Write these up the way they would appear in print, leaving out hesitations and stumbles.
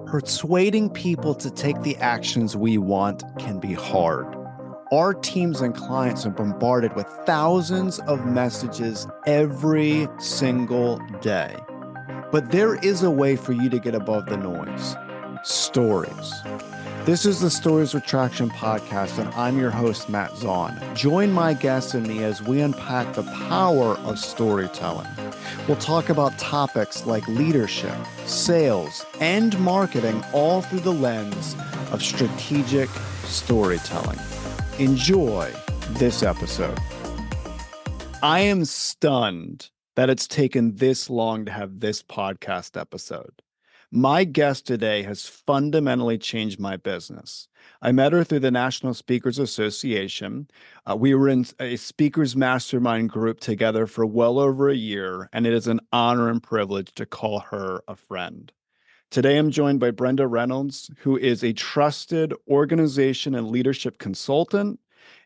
Persuading people to take the actions we want can be hard. Our teams and clients are bombarded with thousands of messages every single day. But there is a way for you to get above the noise. Stories. This is the Stories with Traction podcast, and I'm your host, Matt Zaun. Join my guests and me as we unpack the power of storytelling. We'll talk about topics like leadership, sales, and marketing, all through the lens of strategic storytelling. Enjoy this episode. I am stunned that it's taken this long to have this podcast episode. My guest today has fundamentally changed my business. I met her through the National Speakers Association. We were in a speakers mastermind group together for well over a year, and it is an honor and privilege to call her a friend. Today, I'm joined by Brenda Reynolds, who is a trusted organization and leadership consultant,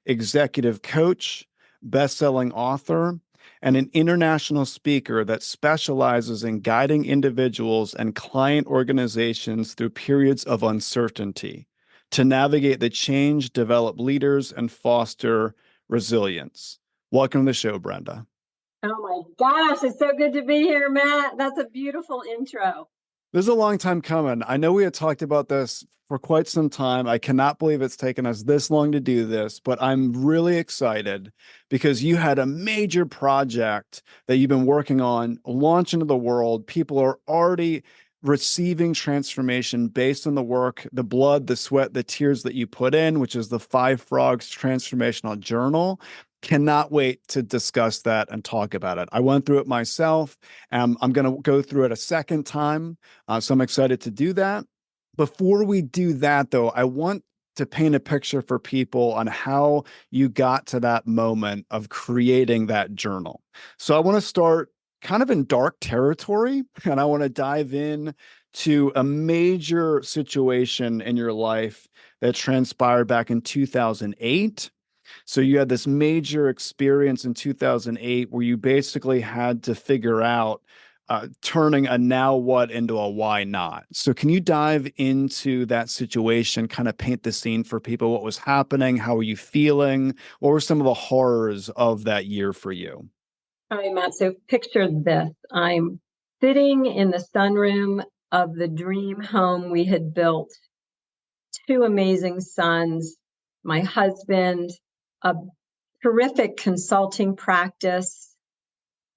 executive coach, best-selling author, and an international speaker that specializes in guiding individuals and client organizations through periods of uncertainty to navigate the change, develop leaders, and foster resilience. Welcome to the show, Brenda. Oh my gosh, it's so good to be here, Matt. That's a beautiful intro. This is a long time coming. I know we had talked about this for quite some time. I cannot believe it's taken us this long to do this, but I'm really excited because you had a major project that you've been working on launch into the world. People are already receiving transformation based on the work, the blood, the sweat, the tears that you put in, which is the Five Frogs Transformational Journal. Cannot wait to discuss that and talk about it. I went through it myself. I'm going to go through it a second time. So I'm excited to do that. Before we do that, though, I want to paint a picture for people on how you got to that moment of creating that journal. So I want to start kind of in dark territory, and I want to dive in to a major situation in your life that transpired back in 2008. So you had this major experience in 2008 where you basically had to figure out turning a now what into a why not. So can you dive into that situation, kind of paint the scene for people? What was happening? How were you feeling? What were some of the horrors of that year for you? All right, Matt. So picture this. I'm sitting in the sunroom of the dream home we had built. Two amazing sons, my husband, a terrific consulting practice.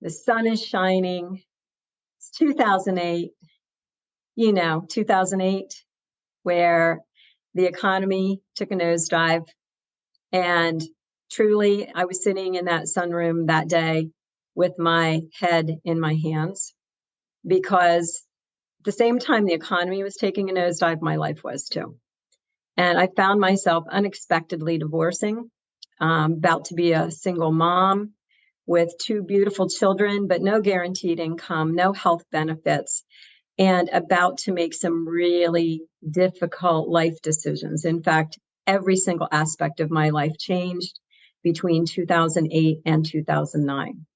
The sun is shining. It's 2008, 2008, where the economy took a nosedive. And truly, I was sitting in that sunroom that day with my head in my hands, because at the same time the economy was taking a nosedive, my life was too. And I found myself unexpectedly divorcing, about to be a single mom with two beautiful children, but no guaranteed income, no health benefits, and about to make some really difficult life decisions. In fact, every single aspect of my life changed between 2008 and 2009.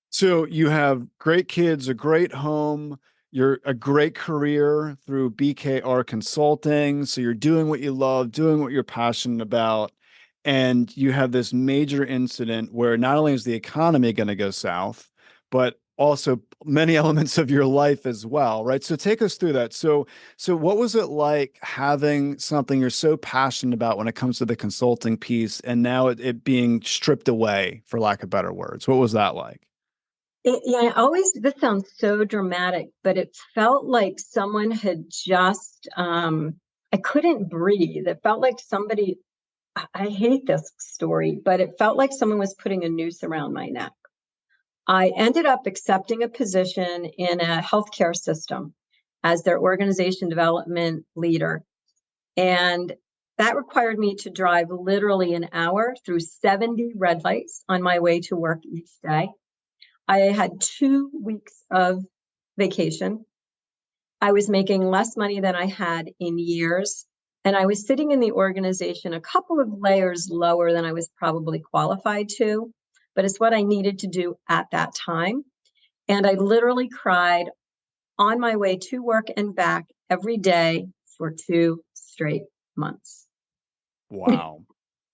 So you have great kids, a great home, you're a great career through BKR Consulting. So you're doing what you love, doing what you're passionate about. And you have this major incident where not only is the economy going to go south, but also many elements of your life as well, right? So take us through that. So what was it like having something you're so passionate about when it comes to the consulting piece, and now it being stripped away, for lack of better words? What was that like? This sounds so dramatic, but it felt like someone had just, I couldn't breathe. It felt like somebody, I hate this story, but it felt like someone was putting a noose around my neck. I ended up accepting a position in a healthcare system as their organization development leader. And that required me to drive literally an hour through 70 red lights on my way to work each day. I had 2 weeks of vacation. I was making less money than I had in years. And I was sitting in the organization a couple of layers lower than I was probably qualified to, but it's what I needed to do at that time. And I literally cried on my way to work and back every day for 2 straight months. Wow.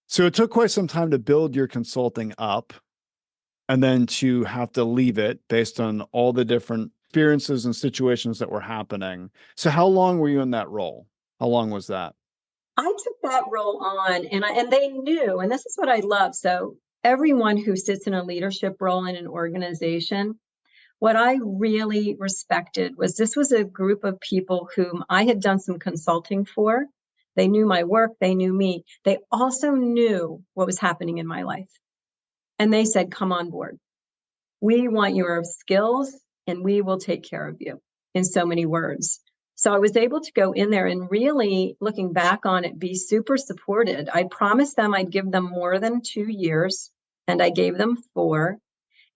So it took quite some time to build your consulting up and then to have to leave it based on all the different experiences and situations that were happening. So how long were you in that role? How long was that? I took that role on, and they knew, and this is what I love. So everyone who sits in a leadership role in an organization, what I really respected was this was a group of people whom I had done some consulting for. They knew my work, they knew me. They also knew what was happening in my life. And they said, come on board. We want your skills and we will take care of you, in so many words. So I was able to go in there and really, looking back on it, be super supported. I promised them I'd give them more than 2 years, and I gave them 4.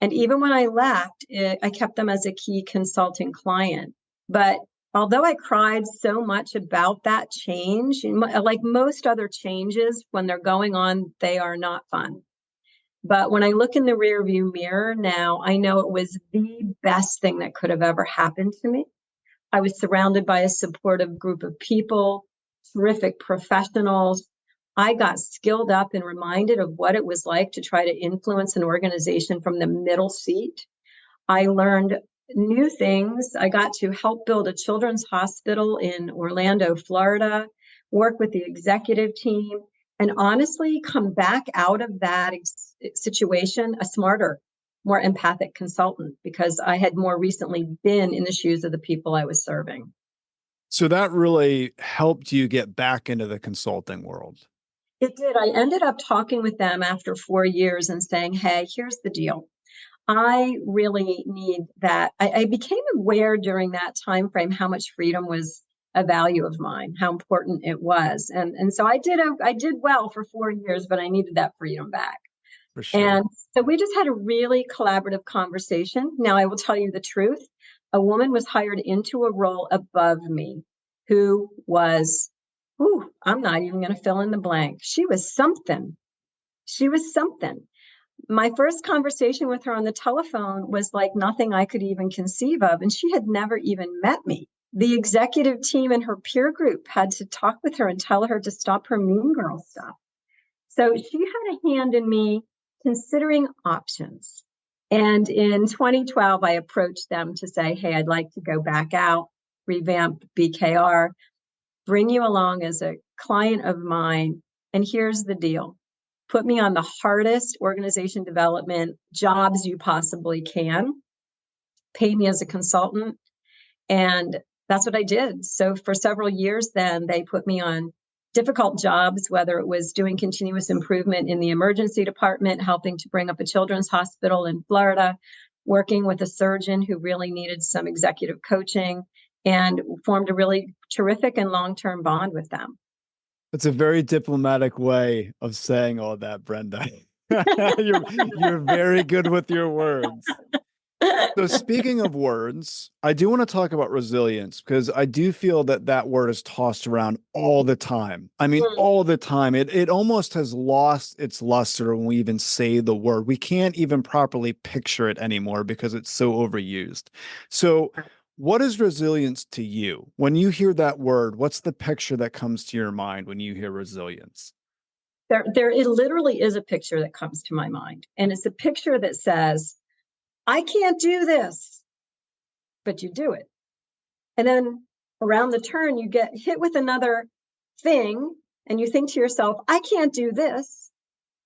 And even when I left, I kept them as a key consulting client. But although I cried so much about that change, like most other changes, when they're going on, they are not fun. But when I look in the rearview mirror now, I know it was the best thing that could have ever happened to me. I was surrounded by a supportive group of people, terrific professionals. I got skilled up and reminded of what it was like to try to influence an organization from the middle seat. I learned new things. I got to help build a children's hospital in Orlando, Florida, work with the executive team, and honestly come back out of that situation a smarter, more empathic consultant, because I had more recently been in the shoes of the people I was serving. So that really helped you get back into the consulting world. It did. I ended up talking with them after 4 years and saying, hey, here's the deal. I really need that. I became aware during that time frame how much freedom was a value of mine, how important it was. And so I did well for 4 years, but I needed that freedom back. For sure. And so we just had a really collaborative conversation. Now, I will tell you the truth. A woman was hired into a role above me who was, I'm not even going to fill in the blank. She was something. She was something. My first conversation with her on the telephone was like nothing I could even conceive of. And she had never even met me. The executive team and her peer group had to talk with her and tell her to stop her mean girl stuff. So she had a hand in me considering options. And in 2012, I approached them to say, hey, I'd like to go back out, revamp BKR, bring you along as a client of mine. And here's the deal. Put me on the hardest organization development jobs you possibly can. Pay me as a consultant. And that's what I did. So for several years then, they put me on difficult jobs, whether it was doing continuous improvement in the emergency department, helping to bring up a children's hospital in Florida, working with a surgeon who really needed some executive coaching, and formed a really terrific and long-term bond with them. It's a very diplomatic way of saying all that, Brenda. You're very good with your words. So speaking of words, I do want to talk about resilience because I do feel that that word is tossed around all the time. I mean, all the time. It almost has lost its luster when we even say the word. We can't even properly picture it anymore because it's so overused. So what is resilience to you? When you hear that word, what's the picture that comes to your mind when you hear resilience? It literally is a picture that comes to my mind. And it's a picture that says, I can't do this, but you do it. And then around the turn, you get hit with another thing and you think to yourself, I can't do this,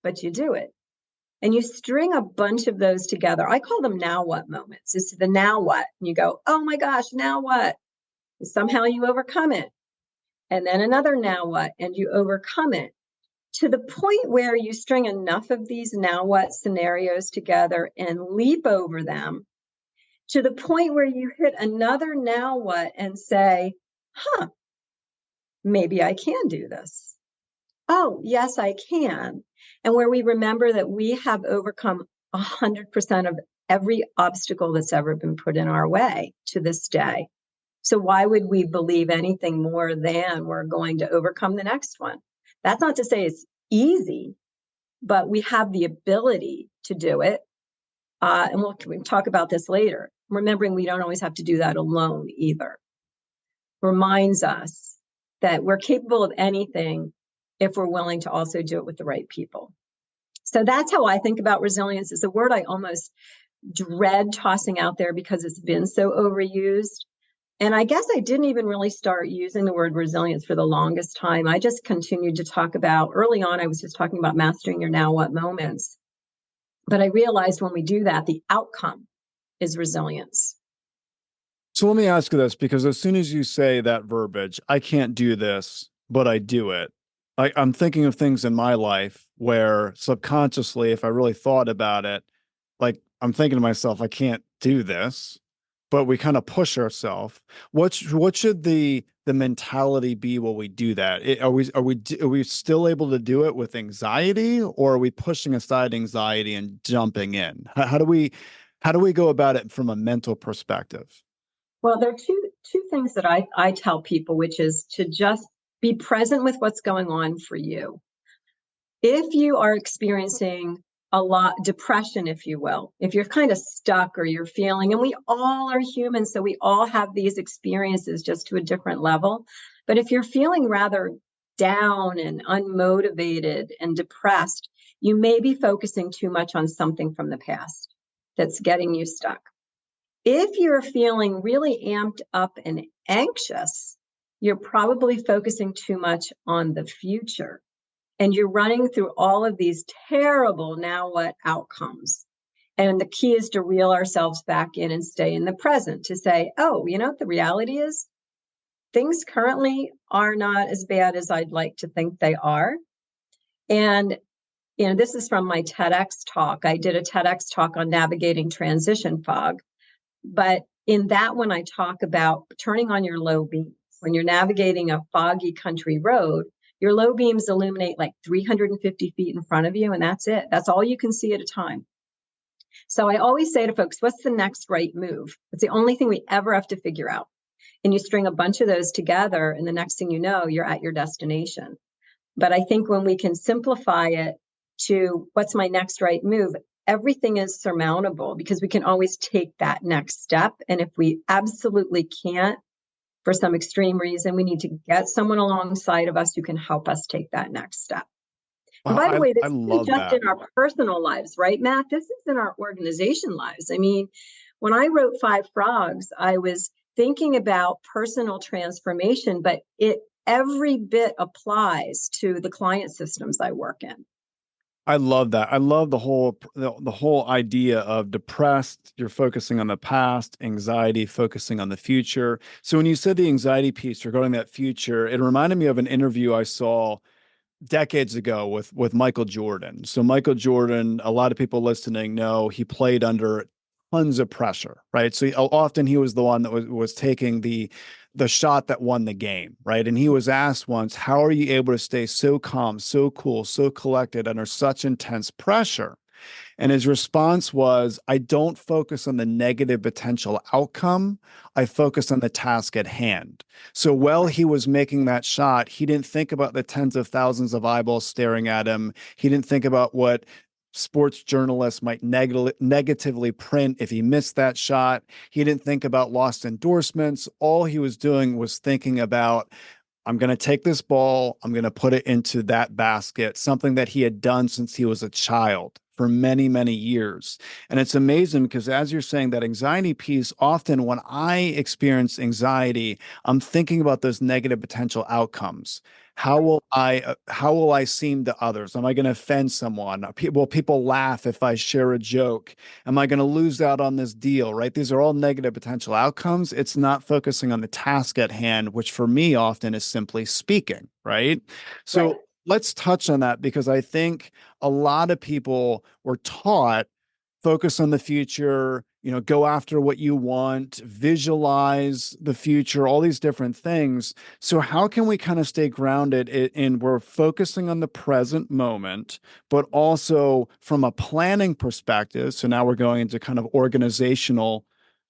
but you do it. And you string a bunch of those together. I call them now what moments. It's the now what. And you go, oh my gosh, now what? And somehow you overcome it. And then another now what, and you overcome it. To the point where you string enough of these now what scenarios together and leap over them, to the point where you hit another now what and say, maybe I can do this. Oh, yes, I can. And where we remember that we have overcome 100% of every obstacle that's ever been put in our way to this day. So why would we believe anything more than we're going to overcome the next one? That's not to say it's easy, but we have the ability to do it. And we can talk about this later. Remembering we don't always have to do that alone either. reminds us that we're capable of anything if we're willing to also do it with the right people. So that's how I think about resilience. It's a word I almost dread tossing out there because it's been so overused. And I guess I didn't even really start using the word resilience for the longest time. I just continued to talk about, early on, I was just talking about mastering your now what moments. But I realized when we do that, the outcome is resilience. So let me ask you this, because as soon as you say that verbiage, I can't do this, but I do it. I'm thinking of things in my life where subconsciously, if I really thought about it, like I'm thinking to myself, I can't do this, but we kind of push ourselves. What should the mentality be while we do that? Are we still able to do it with anxiety, or are we pushing aside anxiety and jumping in? How do we go about it from a mental perspective? Well, there are two things that I tell people, which is to just be present with what's going on for you. If you are experiencing a lot depression, if you will, if you're kind of stuck or you're feeling, and we all are human, so we all have these experiences just to a different level. But if you're feeling rather down and unmotivated and depressed, you may be focusing too much on something from the past that's getting you stuck. If you're feeling really amped up and anxious, you're probably focusing too much on the future. And you're running through all of these terrible now what outcomes. And the key is to reel ourselves back in and stay in the present, to say, oh, you know, the reality is things currently are not as bad as I'd like to think they are. And, you know, this is from my TEDx talk. I did a TEDx talk on navigating transition fog. But in that one, I talk about turning on your low beams. When you're navigating a foggy country road, your low beams illuminate like 350 feet in front of you, and that's it. That's all you can see at a time. So I always say to folks, what's the next right move? It's the only thing we ever have to figure out. And you string a bunch of those together, and the next thing you know, you're at your destination. But I think when we can simplify it to what's my next right move, everything is surmountable because we can always take that next step. And if we absolutely can't, for some extreme reason, we need to get someone alongside of us who can help us take that next step. And by the way, I this isn't love just that. in our personal lives, right, Matt? This is in our organization lives. I mean, when I wrote Five Frogs, I was thinking about personal transformation, but it every bit applies to the client systems I work in. I love that. I love the whole idea of depressed, you're focusing on the past, anxiety, focusing on the future. So when you said the anxiety piece regarding that future, it reminded me of an interview I saw decades ago with Michael Jordan. So Michael Jordan, a lot of people listening know he played under tons of pressure, right? So often he was the one that was taking the shot that won the game, right? And he was asked once, how are you able to stay so calm, so cool, so collected under such intense pressure? And his response was, I don't focus on the negative potential outcome. I focus on the task at hand. So while he was making that shot, he didn't think about the tens of thousands of eyeballs staring at him. He didn't think about what sports journalists might negatively print if he missed that shot. He didn't think about lost endorsements. All he was doing was thinking about, I'm going to take this ball, I'm going to put it into that basket, something that he had done since he was a child for many, many years. And it's amazing because as you're saying that anxiety piece, often when I experience anxiety, I'm thinking about those negative potential outcomes. How will I seem to others? Am I going to offend someone? Will people laugh if I share a joke? Am I going to lose out on this deal, right? These are all negative potential outcomes. It's not focusing on the task at hand, which for me often is simply speaking, right? So Right. let's touch on that because I think a lot of people were taught focus on the future, go after what you want, visualize the future, all these different things. So how can we kind of stay grounded in we're focusing on the present moment, but also from a planning perspective? So now we're going into kind of organizational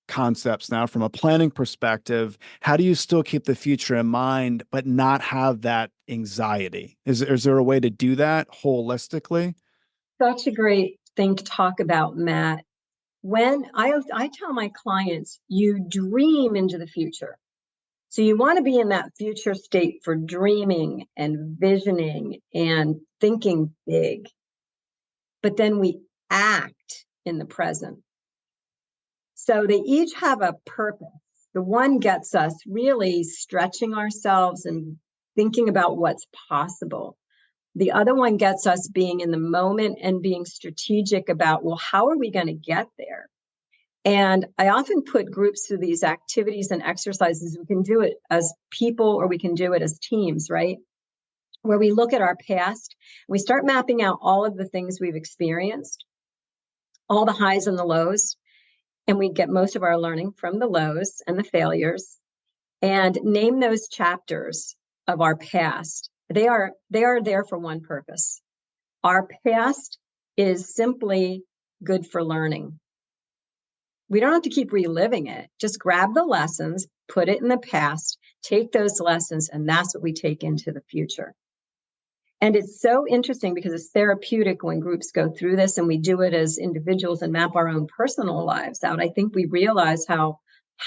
concepts now from a planning perspective. How do you still keep the future in mind, but not have that anxiety? Is there a way to do that holistically? Such a great thing to talk about, Matt. When I tell my clients, you dream into the future. So you want to be in that future state for dreaming and visioning and thinking big. But then we act in the present. So they each have a purpose. The one gets us really stretching ourselves and thinking about what's possible. The other one gets us being in the moment and being strategic about, well, how are we going to get there? And I often put groups through these activities and exercises. We can do it as people or we can do it as teams, right? Where we look at our past, we start mapping out all of the things we've experienced, all the highs and the lows, and we get most of our learning from the lows and the failures, and name those chapters of our past. They are there for one purpose. Our past is simply good for learning. We don't have to keep reliving it. Just grab the lessons, put it in the past, take those lessons, and that's what we take into the future. And it's so interesting because it's therapeutic when groups go through this and we do it as individuals and map our own personal lives out. I think we realize how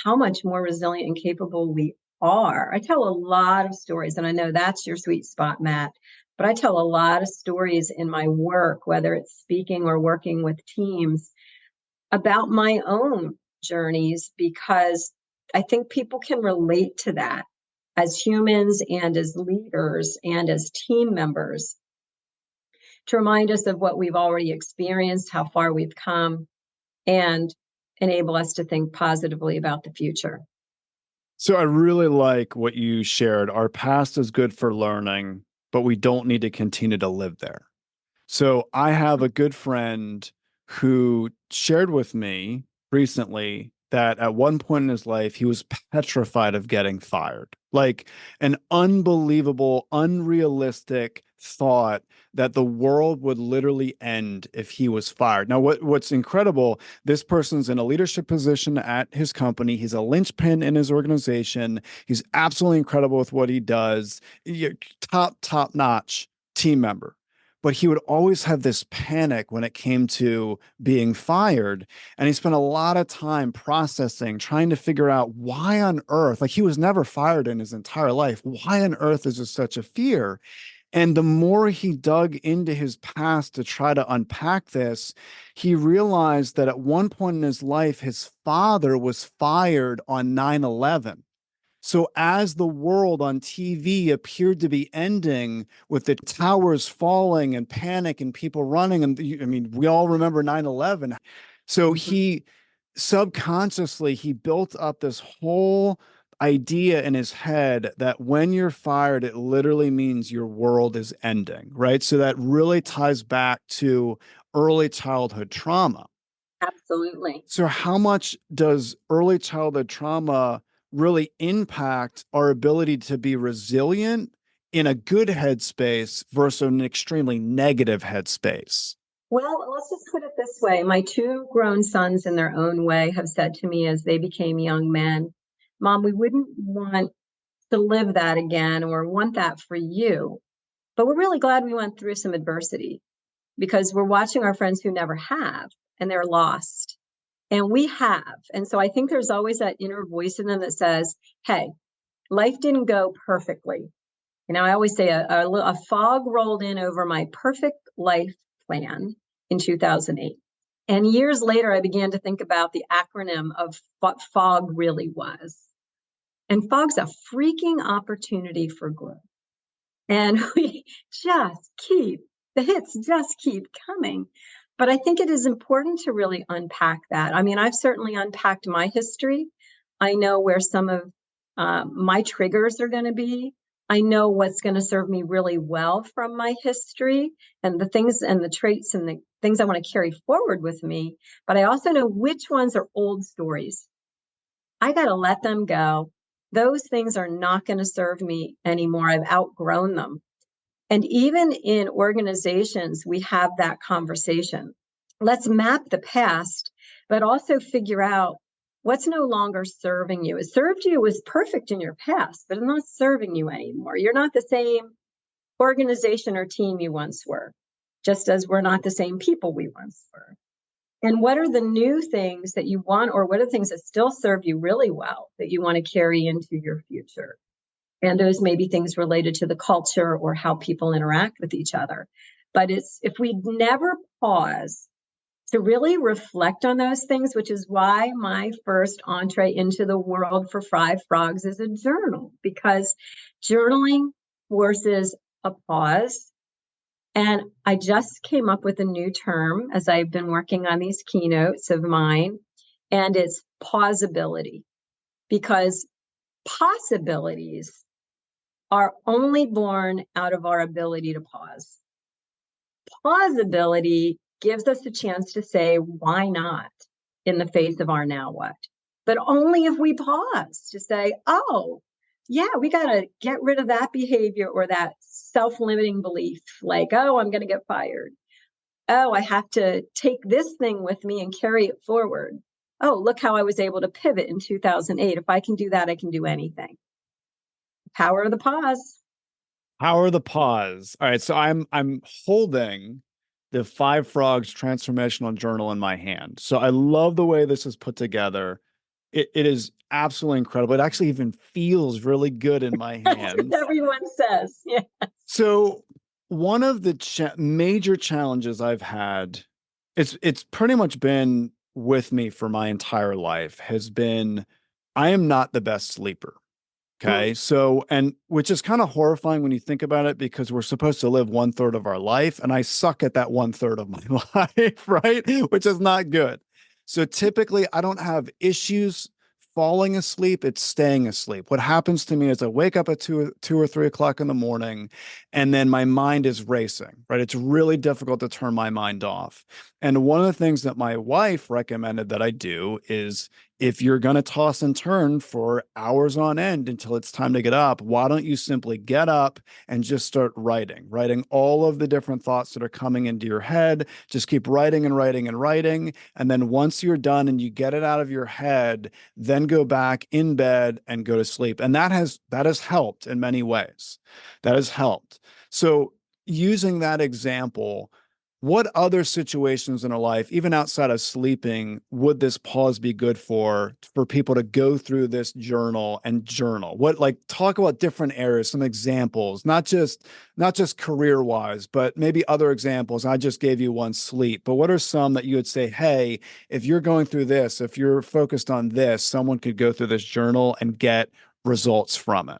much more resilient and capable we are. I tell a lot of stories, and I know that's your sweet spot, Matt, but I tell a lot of stories in my work, whether it's speaking or working with teams, about my own journeys, because I think people can relate to that as humans and as leaders and as team members, to remind us of what we've already experienced, how far we've come, and enable us to think positively about the future. So I really like what you shared. Our past is good for learning, but we don't need to continue to live there. So I have a good friend who shared with me recently that at one point in his life, he was petrified of getting fired. Like an unbelievable, unrealistic thought that the world would literally end if he was fired. Now, what's incredible, this person's in a leadership position at his company. He's a linchpin in his organization. He's absolutely incredible with what he does. Top notch team member. But he would always have this panic when it came to being fired. And he spent a lot of time processing, trying to figure out why on earth, like he was never fired in his entire life. Why on earth is there such a fear? And the more he dug into his past to try to unpack this, he realized that at one point in his life, his father was fired on 9/11. So as the world on TV appeared to be ending with the towers falling and panic and people running, and I mean, we all remember 9/11. So he subconsciously, he built up this whole idea in his head that when you're fired, it literally means your world is ending, right? So that really ties back to early childhood trauma. Absolutely. So how much does early childhood trauma really impact our ability to be resilient in a good headspace versus an extremely negative headspace? Well, let's just put it this way. My two grown sons, in their own way, have said to me as they became young men, Mom, we wouldn't want to live that again or want that for you. But we're really glad we went through some adversity, because we're watching our friends who never have and they're lost. And we have. And so I think there's always that inner voice in them that says, hey, life didn't go perfectly. You know, I always say a fog rolled in over my perfect life plan in 2008. And years later, I began to think about the acronym of what fog really was. And fog's a freaking opportunity for growth. And we the hits just keep coming. But I think it is important to really unpack that. I mean, I've certainly unpacked my history. I know where some of my triggers are going to be. I know what's going to serve me really well from my history and the things and the traits and the things I want to carry forward with me. But I also know which ones are old stories. I got to let them go. Those things are not going to serve me anymore. I've outgrown them. And even in organizations, we have that conversation. Let's map the past, but also figure out what's no longer serving you. It served you, it was perfect in your past, but it's not serving you anymore. You're not the same organization or team you once were, just as we're not the same people we once were. And what are the new things that you want, or what are the things that still serve you really well that you want to carry into your future? And those may be things related to the culture or how people interact with each other. But it's, if we never pause to really reflect on those things, which is why my first entree into the world for Five Frogs is a journal, because journaling forces a pause. And I just came up with a new term as I've been working on these keynotes of mine, and it's pausability, because possibilities are only born out of our ability to pause. Plausibility gives us a chance to say, why not, in the face of our now what? But only if we pause to say, oh, yeah, we got to get rid of that behavior or that self-limiting belief, like, oh, I'm going to get fired. Oh, I have to take this thing with me and carry it forward. Oh, look how I was able to pivot in 2008. If I can do that, I can do anything. Power of the pause. Power of the pause. All right, so I'm holding the Five Frogs transformational journal in my hand. So I love the way this is put together. It is absolutely incredible. It actually even feels really good in my That's what hands. everyone says. Yeah. So one of the major challenges I've had, it's pretty much been with me for my entire life, has been I am not the best sleeper. Okay. So, and which is kind of horrifying when you think about it, because we're supposed to live 1/3 of our life, and I suck at that 1/3 of my life, right? Which is not good. So typically I don't have issues falling asleep, it's staying asleep. What happens to me is I wake up at 2 or 3 o'clock in the morning, and then my mind is racing, right? It's really difficult to turn my mind off. And one of the things that my wife recommended that I do is, if you're going to toss and turn for hours on end until it's time to get up, why don't you simply get up and just start writing all of the different thoughts that are coming into your head. Just keep writing and writing and writing. And then once you're done and you get it out of your head, then go back in bed and go to sleep. And that has helped in many ways. That has helped. So using that example, what other situations in our life, even outside of sleeping, would this pause be good for people to go through this journal and journal? What, like, talk about different areas, some examples, not just career wise, but maybe other examples. I just gave you one, sleep, but what are some that you would say, hey, if you're going through this, if you're focused on this, someone could go through this journal and get results from it?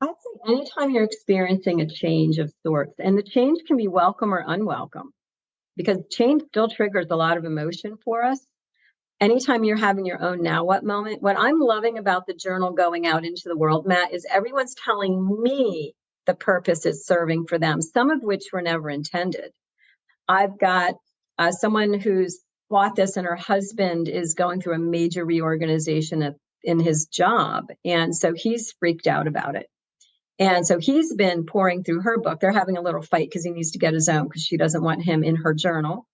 I'd say anytime you're experiencing a change of sorts, and the change can be welcome or unwelcome, because change still triggers a lot of emotion for us. Anytime you're having your own now what moment, what I'm loving about the journal going out into the world, Matt, is everyone's telling me the purpose it's serving for them, some of which were never intended. I've got someone who's bought this, and her husband is going through a major reorganization in his job. And so he's freaked out about it. And so he's been pouring through her book. They're having a little fight because he needs to get his own, because she doesn't want him in her journal.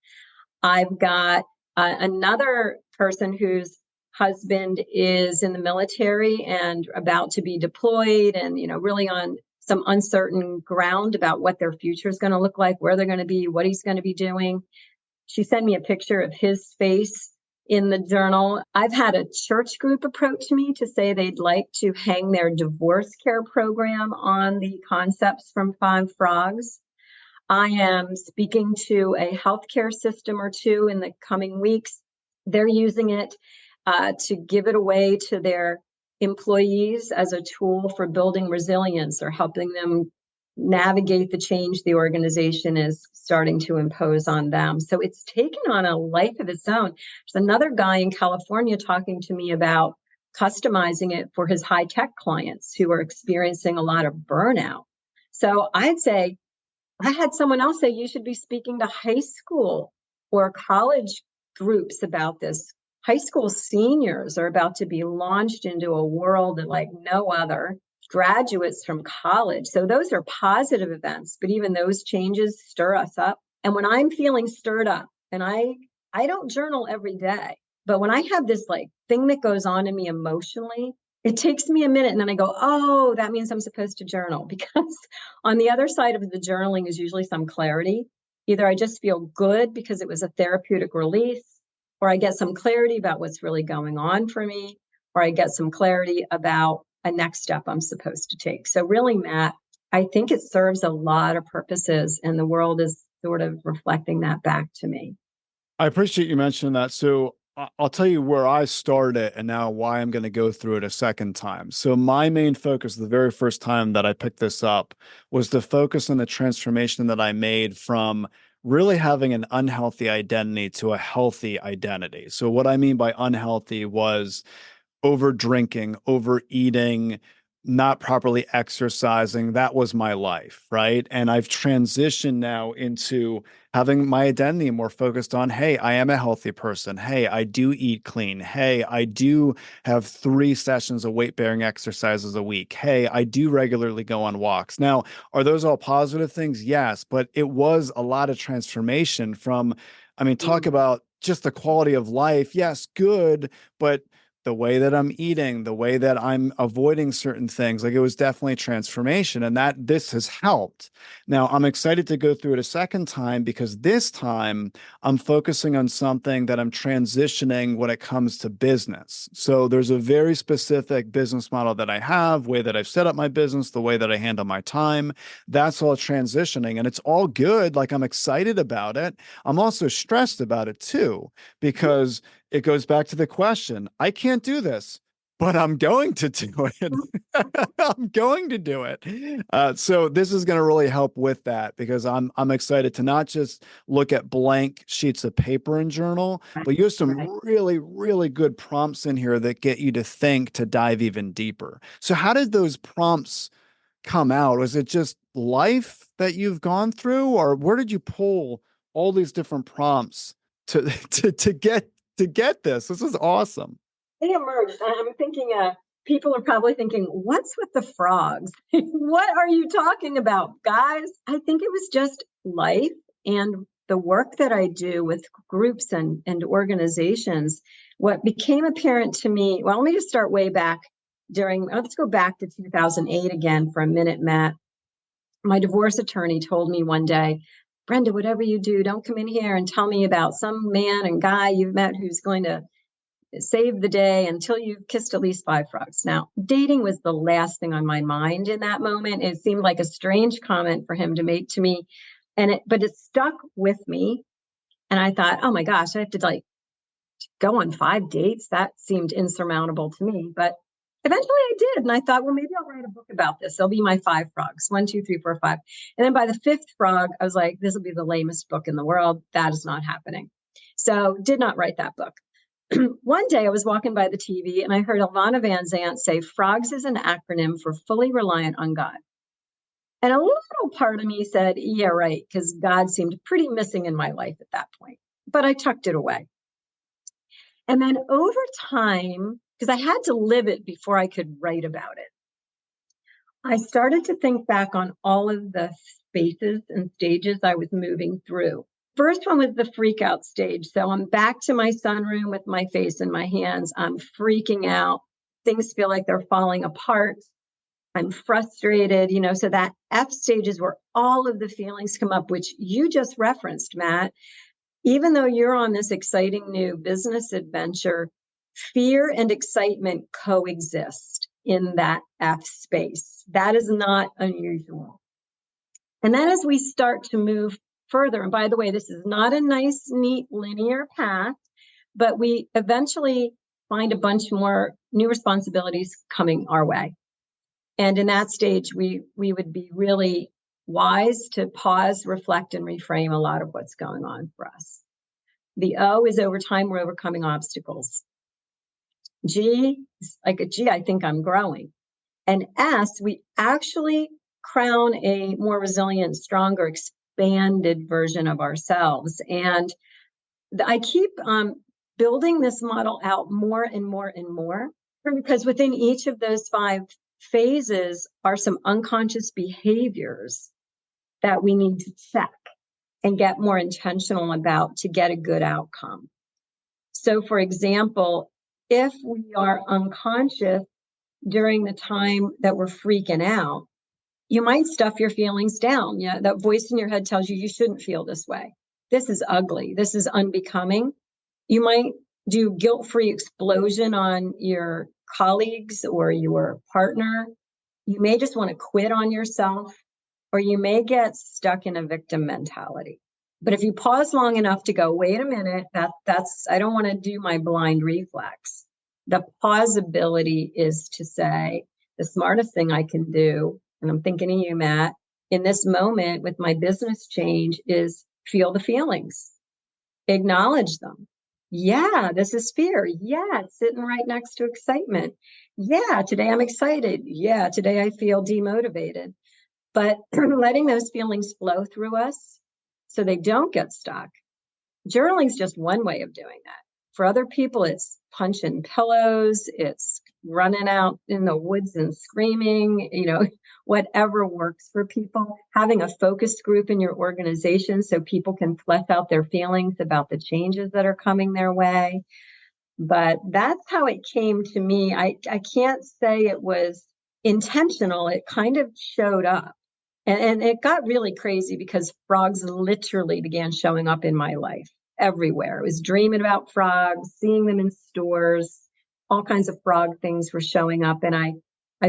I've got another person whose husband is in the military and about to be deployed, and really on some uncertain ground about what their future is going to look like, where they're going to be, what he's going to be doing. She sent me a picture of his face in the journal. I've had a church group approach me to say they'd like to hang their divorce care program on the concepts from Five Frogs. I am speaking to a healthcare system or two in the coming weeks. They're using it to give it away to their employees as a tool for building resilience or helping them navigate the change the organization is starting to impose on them. So it's taken on a life of its own. There's another guy in California talking to me about customizing it for his high-tech clients who are experiencing a lot of burnout. So I'd say, I had someone else say you should be speaking to high school or college groups about this. High school seniors are about to be launched into a world like no other. Graduates from college. So those are positive events, but even those changes stir us up. And when I'm feeling stirred up, and I don't journal every day, but when I have this like thing that goes on in me emotionally, it takes me a minute, and then I go, oh, that means I'm supposed to journal, because on the other side of the journaling is usually some clarity. Either I just feel good because it was a therapeutic release, or I get some clarity about what's really going on for me, or I get some clarity about a next step I'm supposed to take. So really, Matt, I think it serves a lot of purposes, and the world is sort of reflecting that back to me. I appreciate you mentioning that. So I'll tell you where I started and now why I'm going to go through it a second time. So my main focus the very first time that I picked this up was to focus on the transformation that I made from really having an unhealthy identity to a healthy identity. So what I mean by unhealthy was over drinking, overeating, not properly exercising. That was my life, right? And I've transitioned now into having my identity more focused on, hey, I am a healthy person. Hey, I do eat clean. Hey, I do have 3 sessions of weight bearing exercises a week. Hey, I do regularly go on walks. Now, are those all positive things? Yes, but it was a lot of transformation from, I mean, talk about just the quality of life. Yes, good, but the way that I'm eating, the way that I'm avoiding certain things, like it was definitely transformation, and that this has helped. Now, I'm excited to go through it a second time because this time I'm focusing on something that I'm transitioning when it comes to business. So there's a very specific business model that I have, way that I've set up my business, the way that I handle my time. That's all transitioning, and it's all good. Like I'm excited about it. I'm also stressed about it too, because it goes back to the question, I can't do this, but I'm going to do it. I'm going to do it. So this is going to really help with that because I'm excited to not just look at blank sheets of paper and journal, but you have some really, really good prompts in here that get you to think, to dive even deeper. So how did those prompts come out? Was it just life that you've gone through, or where did you pull all these different prompts to to get this? This is awesome. They emerged. I'm thinking, people are probably thinking, what's with the frogs? What are you talking about, guys? I think it was just life and the work that I do with groups and organizations. What became apparent to me, well, let me just start way back let's go back to 2008 again for a minute, Matt. My divorce attorney told me one day, Brenda, whatever you do, don't come in here and tell me about some man and guy you've met who's going to save the day until you've kissed at least 5 frogs. Now, dating was the last thing on my mind in that moment. It seemed like a strange comment for him to make to me, but it stuck with me. And I thought, oh my gosh, I have to like go on 5 dates. That seemed insurmountable to me, but eventually I did. And I thought, well, maybe I'll write a book about this. There'll be my 5 frogs, 1, 2, 3, 4, 5. And then by the 5th frog, I was like, this will be the lamest book in the world. That is not happening. So did not write that book. One day I was walking by the TV and I heard Alvana Van Zant say, frogs is an acronym for fully reliant on God. And a little part of me said, yeah, right, because God seemed pretty missing in my life at that point. But I tucked it away. And then over time, because I had to live it before I could write about it, I started to think back on all of the spaces and stages I was moving through. First one was the freak out stage. So I'm back to my sunroom with my face in my hands. I'm freaking out. Things feel like they're falling apart. I'm frustrated, so that F stage is where all of the feelings come up, which you just referenced, Matt. Even though you're on this exciting new business adventure, fear and excitement coexist in that F space. That is not unusual. And then as we start to move further, and by the way, this is not a nice, neat, linear path, but we eventually find a bunch more new responsibilities coming our way. And in that stage, we would be really wise to pause, reflect, and reframe a lot of what's going on for us. The O is over time, we're overcoming obstacles. G is like a G, I think I'm growing. And S, we actually crown a more resilient, stronger, expanded version of ourselves. And I keep building this model out more and more and more, because within each of those 5 phases are some unconscious behaviors that we need to check and get more intentional about to get a good outcome. So, for example, if we are unconscious during the time that we're freaking out, you might stuff your feelings down. Yeah, that voice in your head tells you you shouldn't feel this way. This is ugly. This is unbecoming. You might do guilt-free explosion on your colleagues or your partner. You may just want to quit on yourself, or you may get stuck in a victim mentality. But if you pause long enough to go, wait a minute, that's I don't want to do my blind reflex. The pause ability is to say, the smartest thing I can do, and I'm thinking of you, Matt, in this moment with my business change is feel the feelings, acknowledge them. Yeah, this is fear. Yeah, it's sitting right next to excitement. Yeah, today I'm excited. Yeah, today I feel demotivated. But letting those feelings flow through us so they don't get stuck. Journaling is just one way of doing that. For other people, it's punching pillows, it's running out in the woods and screaming, whatever works for people. Having a focus group in your organization so people can flesh out their feelings about the changes that are coming their way. But that's how it came to me. I can't say it was intentional. It kind of showed up. And it got really crazy because frogs literally began showing up in my life everywhere. I was dreaming about frogs, seeing them in stores, all kinds of frog things were showing up. And I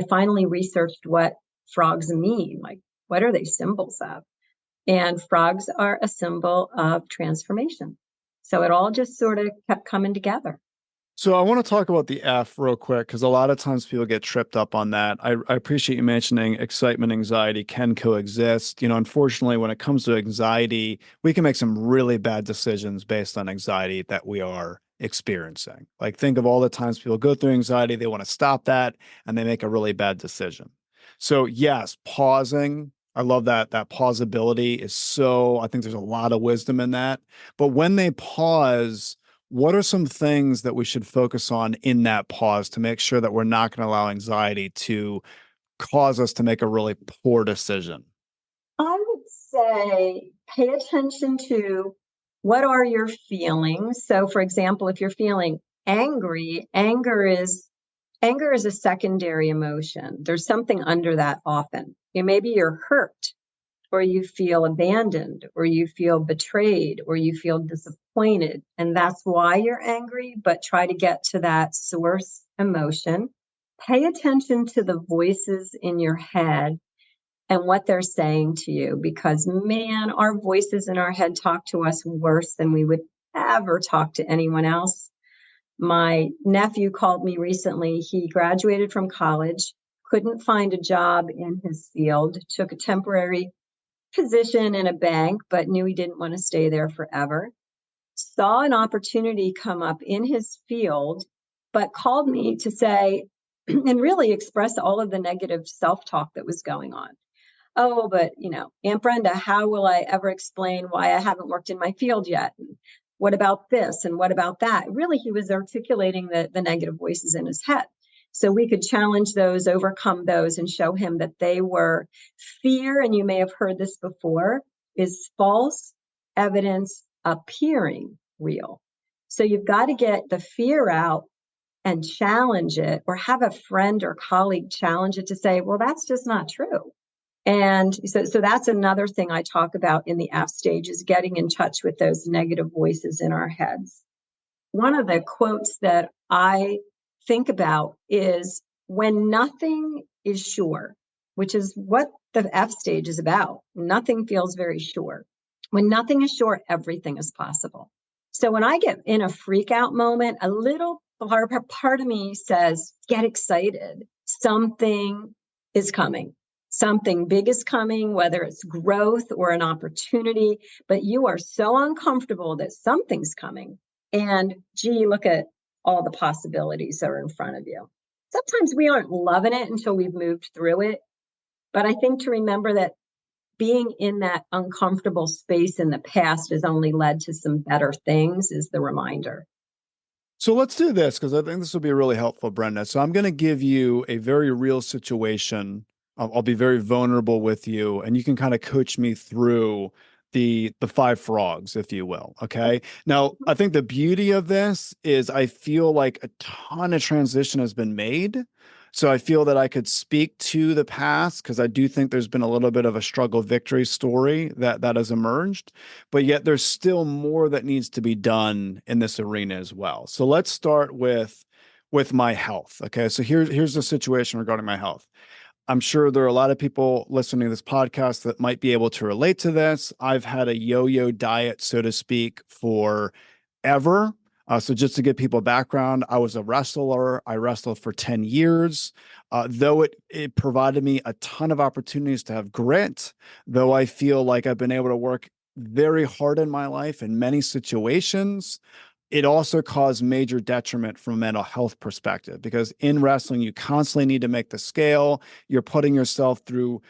finally researched what frogs mean. Like, what are they symbols of? And frogs are a symbol of transformation. So it all just sort of kept coming together. So I want to talk about the F real quick because a lot of times people get tripped up on that. I appreciate you mentioning excitement, anxiety can coexist. Unfortunately, when it comes to anxiety, we can make some really bad decisions based on anxiety that we are experiencing. Like think of all the times people go through anxiety, they want to stop that, and they make a really bad decision. So yes, pausing. I love that pausability is so, I think there's a lot of wisdom in that. But when they pause, what are some things that we should focus on in that pause to make sure that we're not going to allow anxiety to cause us to make a really poor decision? I would say pay attention to what are your feelings. So, for example, if you're feeling angry, anger is a secondary emotion. There's something under that often. Maybe you're hurt, or you feel abandoned, or you feel betrayed, or you feel disappointed. And that's why you're angry, but try to get to that source emotion. Pay attention to the voices in your head and what they're saying to you, because man, our voices in our head talk to us worse than we would ever talk to anyone else. My nephew called me recently. He graduated from college, couldn't find a job in his field, took a temporary position in a bank, but knew he didn't want to stay there forever. Saw an opportunity come up in his field, but called me to say, and really express all of the negative self-talk that was going on. Oh, but Aunt Brenda, how will I ever explain why I haven't worked in my field yet? And what about this? And what about that? Really, he was articulating the negative voices in his head. So we could challenge those, overcome those, and show him that they were fear. And you may have heard this before, is false evidence appearing real. So you've got to get the fear out and challenge it, or have a friend or colleague challenge it to say, well, that's just not true. And so that's another thing I talk about in the F stage, is getting in touch with those negative voices in our heads. One of the quotes that I think about is, when nothing is sure, which is what the F stage is about. Nothing feels very sure. When nothing is sure, everything is possible. So when I get in a freak out moment, a little part of me says, get excited. Something is coming. Something big is coming, whether it's growth or an opportunity, but you are so uncomfortable that something's coming. And gee, look at all the possibilities that are in front of you. Sometimes we aren't loving it until we've moved through it. But I think to remember that being in that uncomfortable space in the past has only led to some better things is the reminder. So let's do this because I think this will be really helpful, Brenda. So I'm going to give you a very real situation. I'll be very vulnerable with you, and you can kind of coach me through the five frogs, if you will. Okay. Now, I think the beauty of this is I feel like a ton of transition has been made. So I feel that I could speak to the past because I do think there's been a little bit of a struggle victory story that has emerged, but yet there's still more that needs to be done in this arena as well. So let's start with my health. Okay, so here's the situation regarding my health. I'm sure there are a lot of people listening to this podcast that might be able to relate to this. I've had a yo-yo diet, so to speak, for ever. So just to give people background, I was a wrestler. I wrestled for 10 years. Though it provided me a ton of opportunities to have grit, though I feel like I've been able to work very hard in my life in many situations, it also caused major detriment from a mental health perspective because in wrestling, you constantly need to make the scale. You're putting yourself through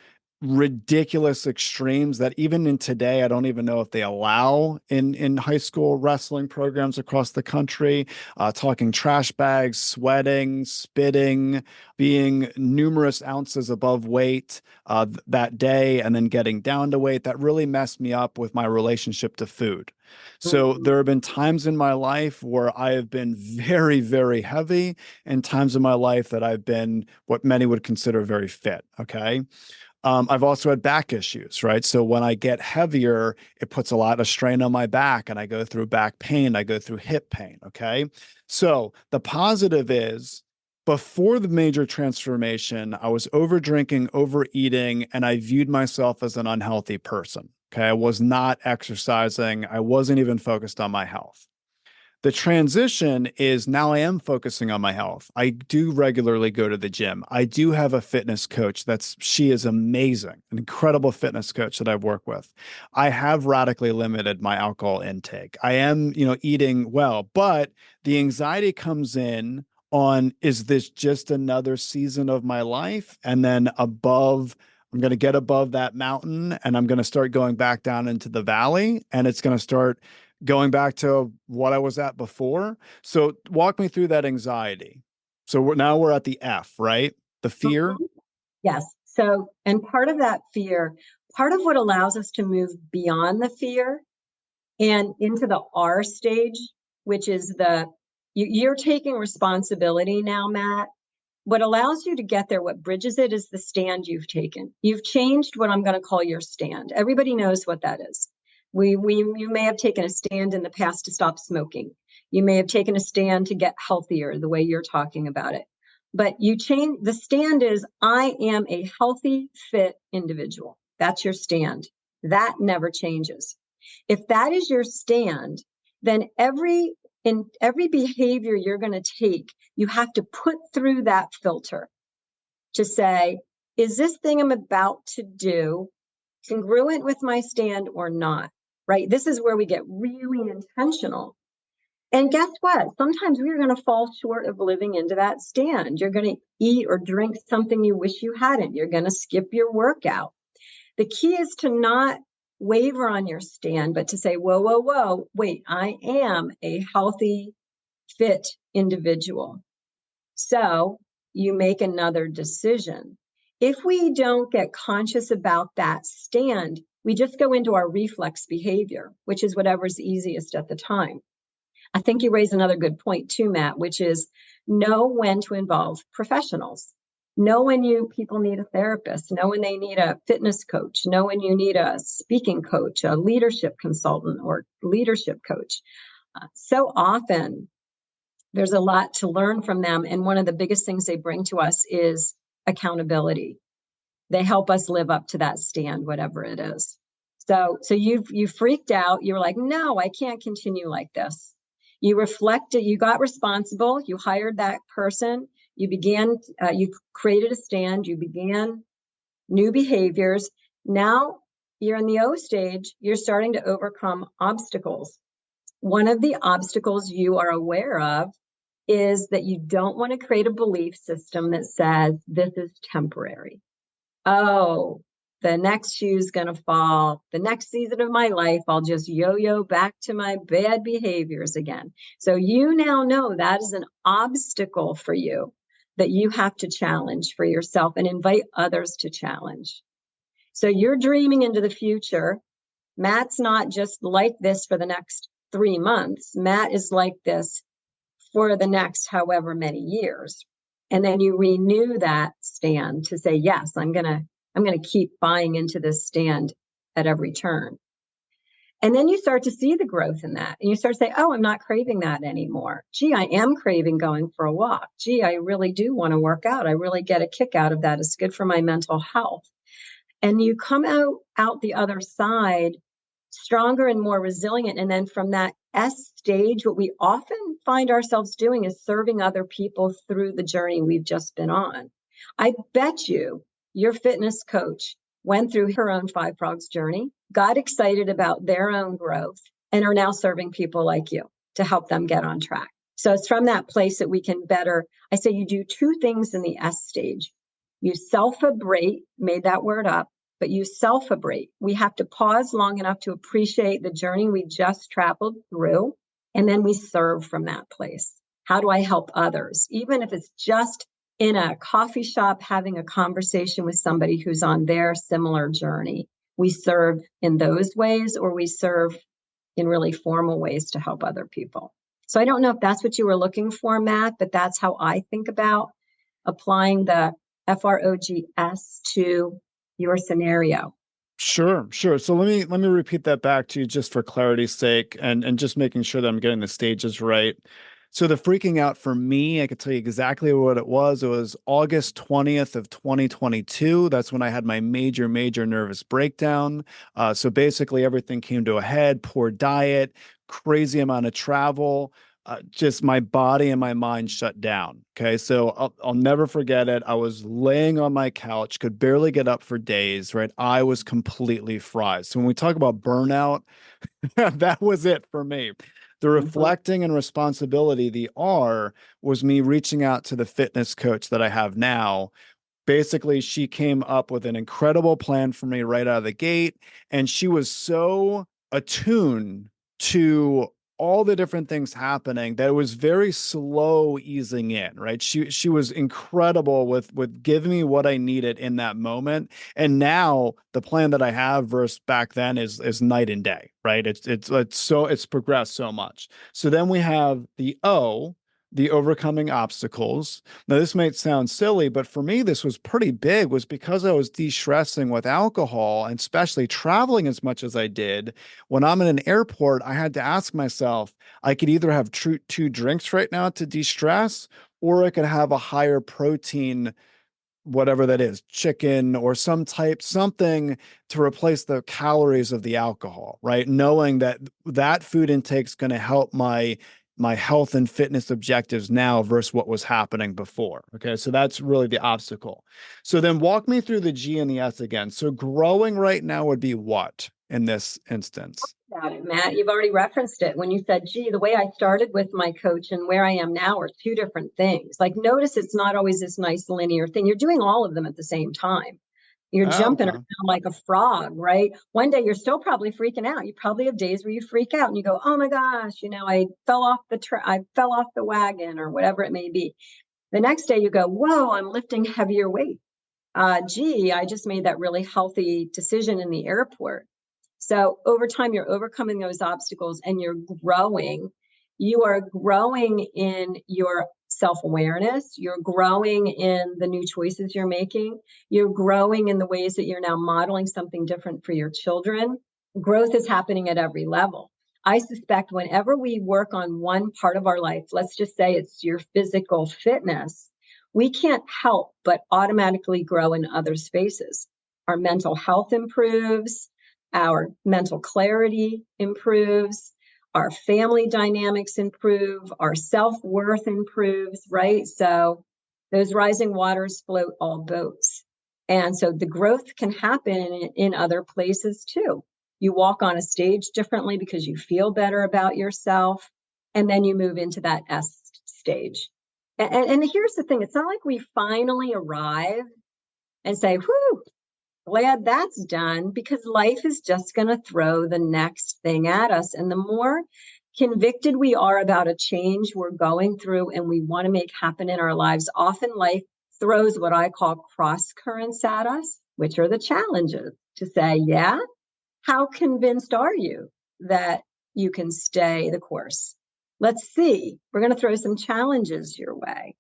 ridiculous extremes that even in today, I don't even know if they allow in high school wrestling programs across the country, talking trash bags, sweating, spitting, being numerous ounces above weight that day, and then getting down to weight. That really messed me up with my relationship to food. So there have been times in my life where I have been very, very heavy and times in my life that I've been what many would consider very fit. Okay. I've also had back issues, right? So when I get heavier, it puts a lot of strain on my back and I go through back pain. I go through hip pain. Okay. So the positive is before the major transformation, I was over drinking, overeating, and I viewed myself as an unhealthy person. Okay. I was not exercising. I wasn't even focused on my health. The transition is now I am focusing on my health. I do regularly go to the gym. I do have a fitness coach she is amazing, an incredible fitness coach that I've worked with. I have radically limited my alcohol intake. I am, eating well, but the anxiety comes in on, is this just another season of my life? And then I'm going to get above that mountain and I'm going to start going back down into the valley and it's going to start going back to what I was at before. So walk me through that anxiety. So now we're at the F, right? The fear. Mhm. Yes. So, and part of that fear, part of what allows us to move beyond the fear and into the R stage, which is you're taking responsibility now, Matt. What allows you to get there, what bridges it, is the stand you've taken. You've changed what I'm going to call your stand. Everybody knows what that is. You may have taken a stand in the past to stop smoking. You may have taken a stand to get healthier, the way you're talking about it. But you change, the stand is, I am a healthy, fit individual. That's your stand. That never changes. If that is your stand, then in every behavior you're going to take, you have to put through that filter to say, is this thing I'm about to do congruent with my stand or not? Right? This is where we get really intentional. And guess what? Sometimes we're going to fall short of living into that stand. You're going to eat or drink something you wish you hadn't. You're going to skip your workout. The key is to not waver on your stand, but to say, whoa, whoa, whoa, wait, I am a healthy, fit individual. So you make another decision. If we don't get conscious about that stand, we just go into our reflex behavior, which is whatever's easiest at the time. I think you raise another good point too, Matt, which is know when to involve professionals. Know when people need a therapist. Know when they need a fitness coach. Know when you need a speaking coach, a leadership consultant, or leadership coach. So often, there's a lot to learn from them. And one of the biggest things they bring to us is accountability. They help us live up to that stand, whatever it is. So you freaked out. You were like, no, I can't continue like this. You reflected, you got responsible, you hired that person, you created a stand, you began new behaviors. Now you're in the O stage, you're starting to overcome obstacles. One of the obstacles you are aware of is that you don't want to create a belief system that says this is temporary. Oh, the next shoe's going to fall. The next season of my life, I'll just yo-yo back to my bad behaviors again. So you now know that is an obstacle for you that you have to challenge for yourself and invite others to challenge. So you're dreaming into the future. Matt's not just like this for the next 3 months. Matt is like this for the next however many years. And then you renew that stand to say, yes, I'm going to keep buying into this stand at every turn. And then you start to see the growth in that. And you start to say, oh, I'm not craving that anymore. Gee, I am craving going for a walk. Gee, I really do want to work out. I really get a kick out of that. It's good for my mental health. And you come out the other side stronger and more resilient. And then from that S stage, what we often find ourselves doing is serving other people through the journey we've just been on. I bet you your fitness coach went through her own Five Frogs journey, got excited about their own growth, and are now serving people like you to help them get on track. So it's from that place that we can better, I say you do two things in the S stage. You self-abrate, made that word up, but you self-abrate. We have to pause long enough to appreciate the journey we just traveled through, and then we serve from that place. How do I help others? Even if it's just in a coffee shop having a conversation with somebody who's on their similar journey. We serve in those ways, or we serve in really formal ways to help other people. So I don't know if that's what you were looking for, Matt, but that's how I think about applying the FROGS to your scenario. Sure, sure. So let me repeat that back to you just for clarity's sake, and just making sure that I'm getting the stages right. So the freaking out for me, I could tell you exactly what it was. It was August 20th of 2022. That's when I had my major, major nervous breakdown. So basically everything came to a head, poor diet, crazy amount of travel. Just my body and my mind shut down. Okay. So I'll never forget it. I was laying on my couch, could barely get up for days, right? I was completely fried. So when we talk about burnout, that was it for me. The reflecting and responsibility, the R, was me reaching out to the fitness coach that I have now. Basically, she came up with an incredible plan for me right out of the gate. And she was so attuned to all the different things happening that it was very slow easing in, right? She was incredible with giving me what I needed in that moment. And now the plan that I have versus back then is night and day, right? It's progressed so much. So then we have the O, the overcoming obstacles. Now, this might sound silly, but for me, this was pretty big, was because I was de-stressing with alcohol and especially traveling as much as I did. When I'm in an airport, I had to ask myself, I could either have two drinks right now to de-stress, or I could have a higher protein, whatever that is, chicken or something to replace the calories of the alcohol, right? Knowing that that food intake is going to help my health and fitness objectives now versus what was happening before. Okay. So that's really the obstacle. So then walk me through the G and the S again. So growing right now would be what in this instance? About it, Matt. You've already referenced it when you said, gee, the way I started with my coach and where I am now are two different things. Like, notice it's not always this nice linear thing. You're doing all of them at the same time. You're jumping Okay. around like a frog, right? One day you're still probably freaking out. You probably have days where you freak out and you go, "Oh my gosh, I fell off the wagon," or whatever it may be. The next day you go, "Whoa, I'm lifting heavier weight. Gee, I just made that really healthy decision in the airport." So over time, you're overcoming those obstacles and you're growing. You are growing in your self-awareness. You're growing in the new choices you're making. You're growing in the ways that you're now modeling something different for your children. Growth is happening at every level. I suspect whenever we work on one part of our life, let's just say it's your physical fitness, we can't help but automatically grow in other spaces. Our mental health improves, our mental clarity improves, our family dynamics improve, our self-worth improves, right? So those rising waters float all boats. And so the growth can happen in other places too. You walk on a stage differently because you feel better about yourself. And then you move into that S stage. And here's the thing, it's not like we finally arrive and say, whew, glad that's done, because life is just going to throw the next thing at us. And the more convicted we are about a change we're going through and we want to make happen in our lives, often life throws what I call cross currents at us, which are the challenges to say, yeah, how convinced are you that you can stay the course? Let's see. We're going to throw some challenges your way.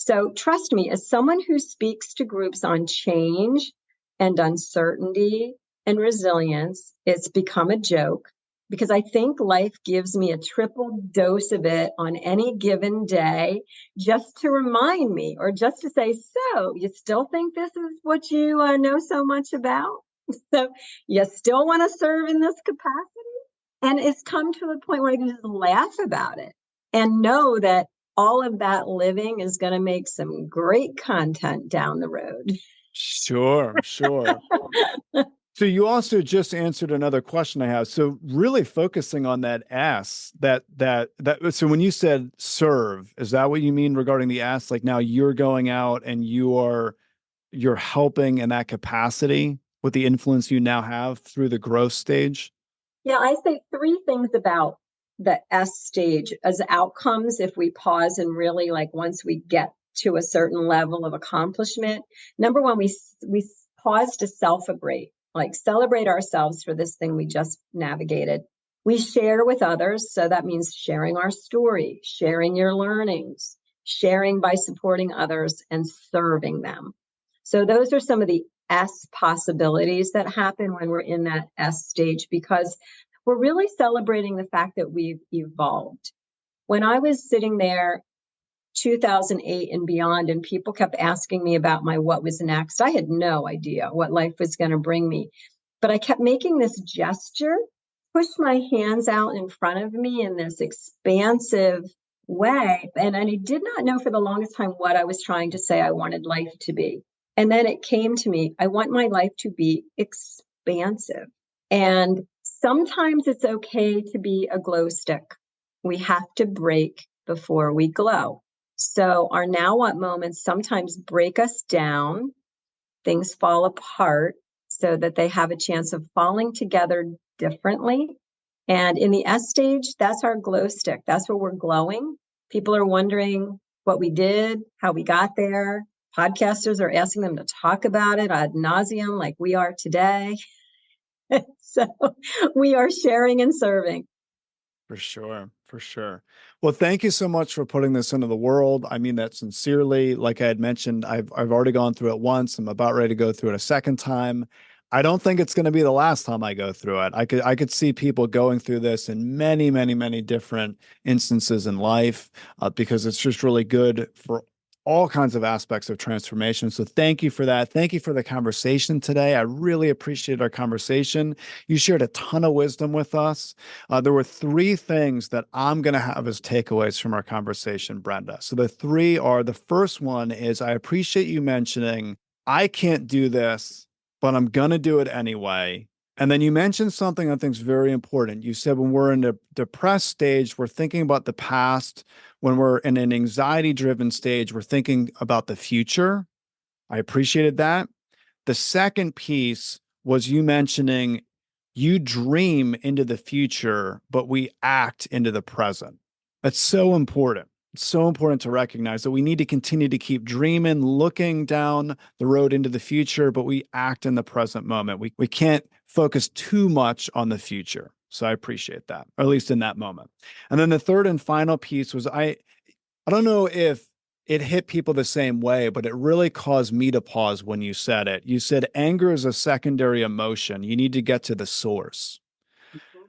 So trust me, as someone who speaks to groups on change and uncertainty and resilience, it's become a joke because I think life gives me a triple dose of it on any given day just to remind me or just to say, so you still think this is what you know so much about? So you still want to serve in this capacity? And it's come to a point where I can just laugh about it and know that all of that living is going to make some great content down the road. Sure, sure. So you also just answered another question I have. So really focusing on that S, so when you said serve, is that what you mean regarding the S? Like now you're going out and you're helping in that capacity with the influence you now have through the growth stage? Yeah, I say three things about the S stage as outcomes if we pause and really like once we get to a certain level of accomplishment. Number one, we pause to celebrate, like celebrate ourselves for this thing we just navigated. We share with others, so that means sharing our story, sharing your learnings, sharing by supporting others and serving them. So those are some of the S possibilities that happen when we're in that S stage because we're really celebrating the fact that we've evolved. When I was sitting there 2008 and beyond, and people kept asking me about my what was next, I had no idea what life was going to bring me. But I kept making this gesture, push my hands out in front of me in this expansive way. And I did not know for the longest time what I was trying to say I wanted life to be. And then it came to me, I want my life to be expansive. And sometimes it's okay to be a glow stick. We have to break before we glow. So our now what moments sometimes break us down, things fall apart so that they have a chance of falling together differently. And in the S stage, that's our glow stick. That's where we're glowing. People are wondering what we did, how we got there. Podcasters are asking them to talk about it ad nauseum like we are today. So we are sharing and serving. For sure, for sure. Well, thank you so much for putting this into the world. I mean that sincerely. Like I had mentioned, I've already gone through it once. I'm about ready to go through it a second time. I don't think it's going to be the last time I go through it. I could see people going through this in many, many, many different instances in life because it's just really good for all kinds of aspects of transformation. So thank you for that. Thank you for the conversation today. I really appreciate our conversation. You shared a ton of wisdom with us. There were three things that I'm going to have as takeaways from our conversation, Brenda. So the three are, the first one is I appreciate you mentioning, I can't do this, but I'm going to do it anyway. And then you mentioned something I think is very important. You said when we're in a depressed stage, we're thinking about the past. When we're in an anxiety driven stage, we're thinking about the future. I appreciated that. The second piece was you mentioning you dream into the future, but we act into the present. That's so important. It's so important to recognize that we need to continue to keep dreaming, looking down the road into the future, but we act in the present moment. We can't focus too much on the future. So I appreciate that, or at least in that moment. And then the third and final piece was I don't know if it hit people the same way, but it really caused me to pause when you said it. You said anger is a secondary emotion. You need to get to the source.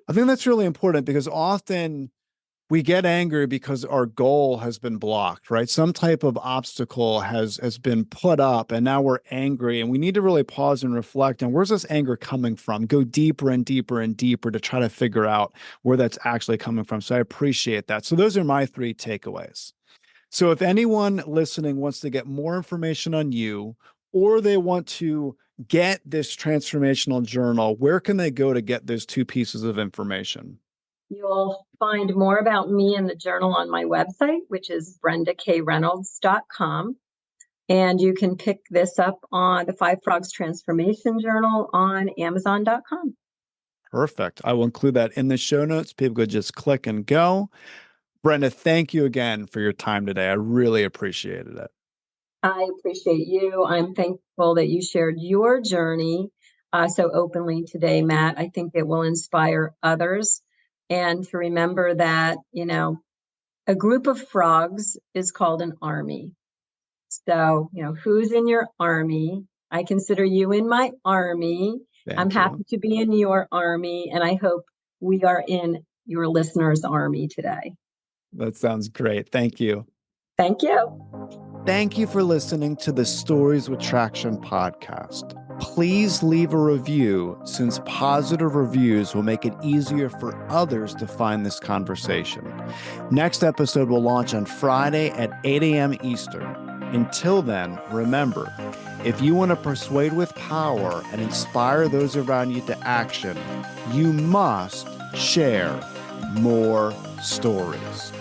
I think that's really important because often we get angry because our goal has been blocked, right? Some type of obstacle has been put up and now we're angry and we need to really pause and reflect on where's this anger coming from? Go deeper and deeper and deeper to try to figure out where that's actually coming from. So I appreciate that. So those are my three takeaways. So if anyone listening wants to get more information on you or they want to get this transformational journal, where can they go to get those two pieces of information? You'll find more about me in the journal on my website, which is BrendaKReynolds.com. And you can pick this up on the Five Frogs Transformation Journal on Amazon.com. Perfect. I will include that in the show notes. People could just click and go. Brenda, thank you again for your time today. I really appreciated it. I appreciate you. I'm thankful that you shared your journey so openly today, Matt. I think it will inspire others. And to remember that, a group of frogs is called an army. So, who's in your army? I consider you in my army. I'm Thank happy you. to be in your army, and I hope we are in your listeners' army today. That sounds great. Thank you. Thank you. Thank you for listening to the Stories with Traction podcast. Please leave a review, since positive reviews will make it easier for others to find this conversation. Next episode will launch on Friday at 8 a.m. Eastern. Until then, remember, if you want to persuade with power and inspire those around you to action, you must share more stories.